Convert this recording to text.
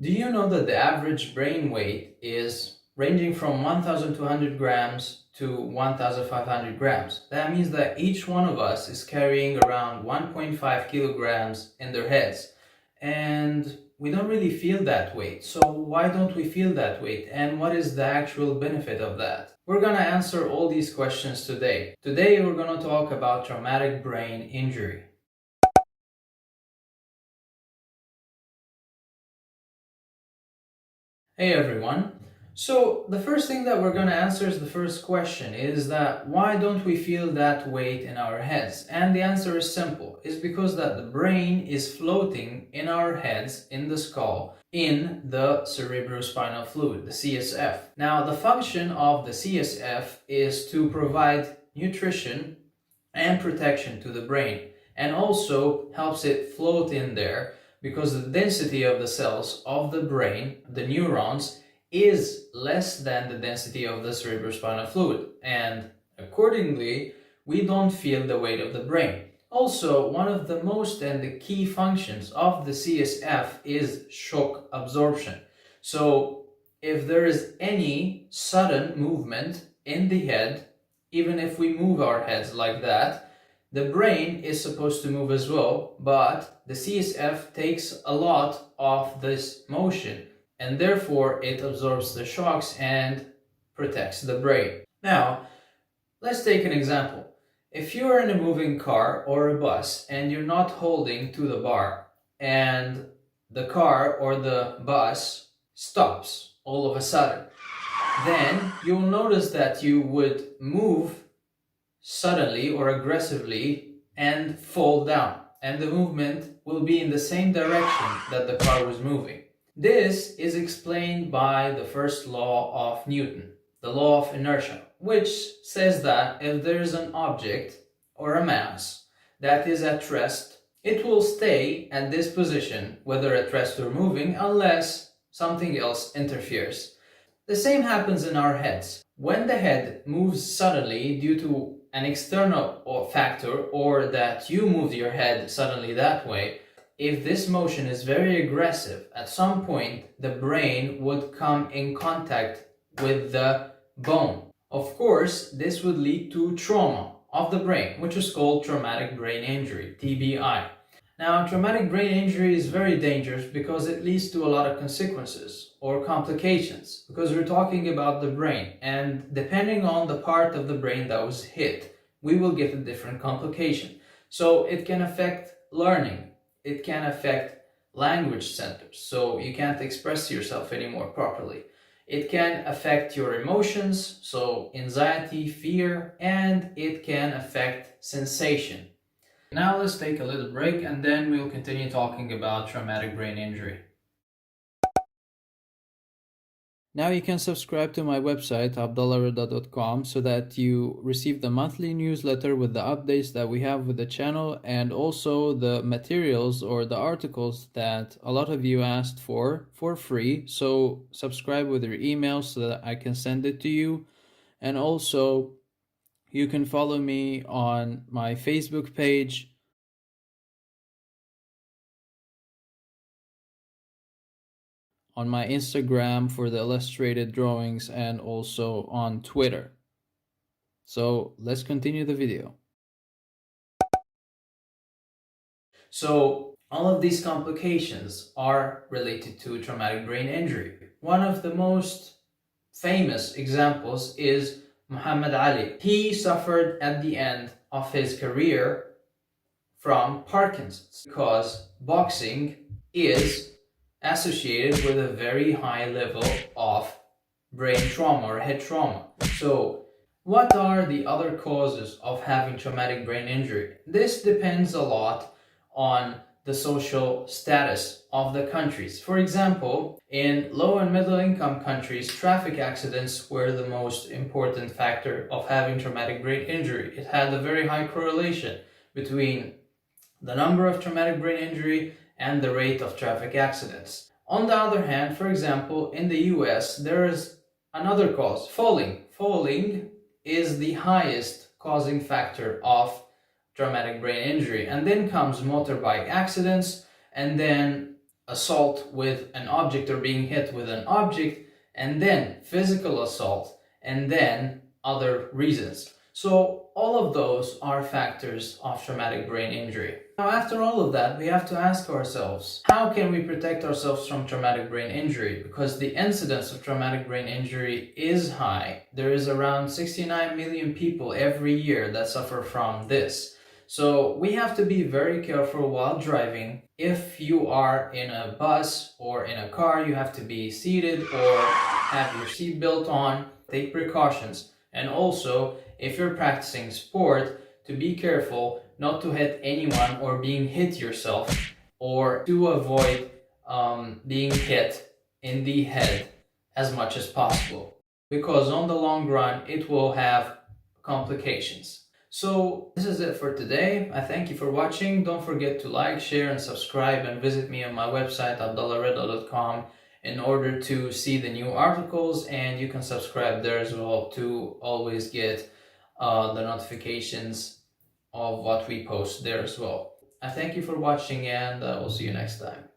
Do you know that the average brain weight is ranging from 1,200 grams to 1,500 grams? That means that each one of us is carrying around 1.5 kilograms in their heads. And we don't really feel that weight. So why don't we feel that weight? And what is the actual benefit of that? We're going to answer all these questions today. Today we're going to talk about traumatic brain injury. Hey everyone. So the first thing that we're going to answer is the first question is that why don't we feel that weight in our heads? And the answer is simple. It's because that the brain is floating in our heads, in the skull, in the cerebrospinal fluid, the CSF. Now the function of the CSF is to provide nutrition and protection to the brain, and also helps it float in there because the density of the cells of the brain, the neurons, is less than the density of the cerebrospinal fluid, and accordingly we don't feel the weight of the brain. Also, one of the most and the key functions of the CSF is shock absorption. So if there is any sudden movement in the head, even if we move our heads like that, the brain is supposed to move as well, but the CSF takes a lot of this motion, and therefore it absorbs the shocks and protects the brain. Now, let's take an example. If you are in a moving car or a bus and you're not holding to the bar, and the car or the bus stops all of a sudden, then you'll notice that you would move suddenly or aggressively and fall down, and the movement will be in the same direction that the car was moving. This is explained by the first law of Newton, the law of inertia, which says that if there is an object or a mass that is at rest, it will stay at this position, whether at rest or moving, unless something else interferes. The same happens in our heads. When the head moves suddenly due to an external factor, or that you move your head suddenly that way, if this motion is very aggressive, at some point the brain would come in contact with the bone. Of course, this would lead to trauma of the brain, which is called traumatic brain injury, TBI. Now, traumatic brain injury is very dangerous because it leads to a lot of consequences or complications, because we're talking about the brain, and depending on the part of the brain that was hit, we will get a different complication. So it can affect learning, it can affect language centers, so you can't express yourself anymore properly. It can affect your emotions, so anxiety, fear, and it can affect sensation. Now let's take a little break and then we'll continue talking about traumatic brain injury. Now you can subscribe to my website abdullahreda.com so that you receive the monthly newsletter with the updates that we have with the channel, and also the materials or the articles that a lot of you asked for free. So subscribe with your email so that I can send it to you. And also you can follow me on my Facebook page, on my Instagram for the illustrated drawings, and also on Twitter. So let's continue the video. So all of these complications are related to traumatic brain injury. One of the most famous examples is Muhammad Ali. He suffered at the end of his career from Parkinson's because boxing is associated with a very high level of brain trauma or head trauma. So what are the other causes of having traumatic brain injury? This depends a lot on the social status of the countries. For example, in low and middle income countries, traffic accidents were the most important factor of having traumatic brain injury. It had a very high correlation between the number of traumatic brain injury and the rate of traffic accidents. On the other hand, for example, in the US, there is another cause, falling. Falling is the highest causing factor of traumatic brain injury, and then comes motorbike accidents, and then assault with an object or being hit with an object, and then physical assault, and then other reasons. So all of those are factors of traumatic brain injury. Now, after all of that, we have to ask ourselves, how can we protect ourselves from traumatic brain injury? Because the incidence of traumatic brain injury is high. There is around 69 million people every year that suffer from this. So we have to be very careful while driving. If you are in a bus or in a car, you have to be seated or have your seatbelt on. Take precautions. And also, if you're practicing sport, to be careful not to hit anyone or being hit yourself, or to avoid being hit in the head as much as possible, because on the long run it will have complications. So this is it for today. I thank you for watching. Don't forget to like, share, and subscribe, and visit me on my website abdullahreda.com in order to see the new articles, and you can subscribe there as well to always get the notifications of what we post there as well. I thank you for watching, and we'll see you next time.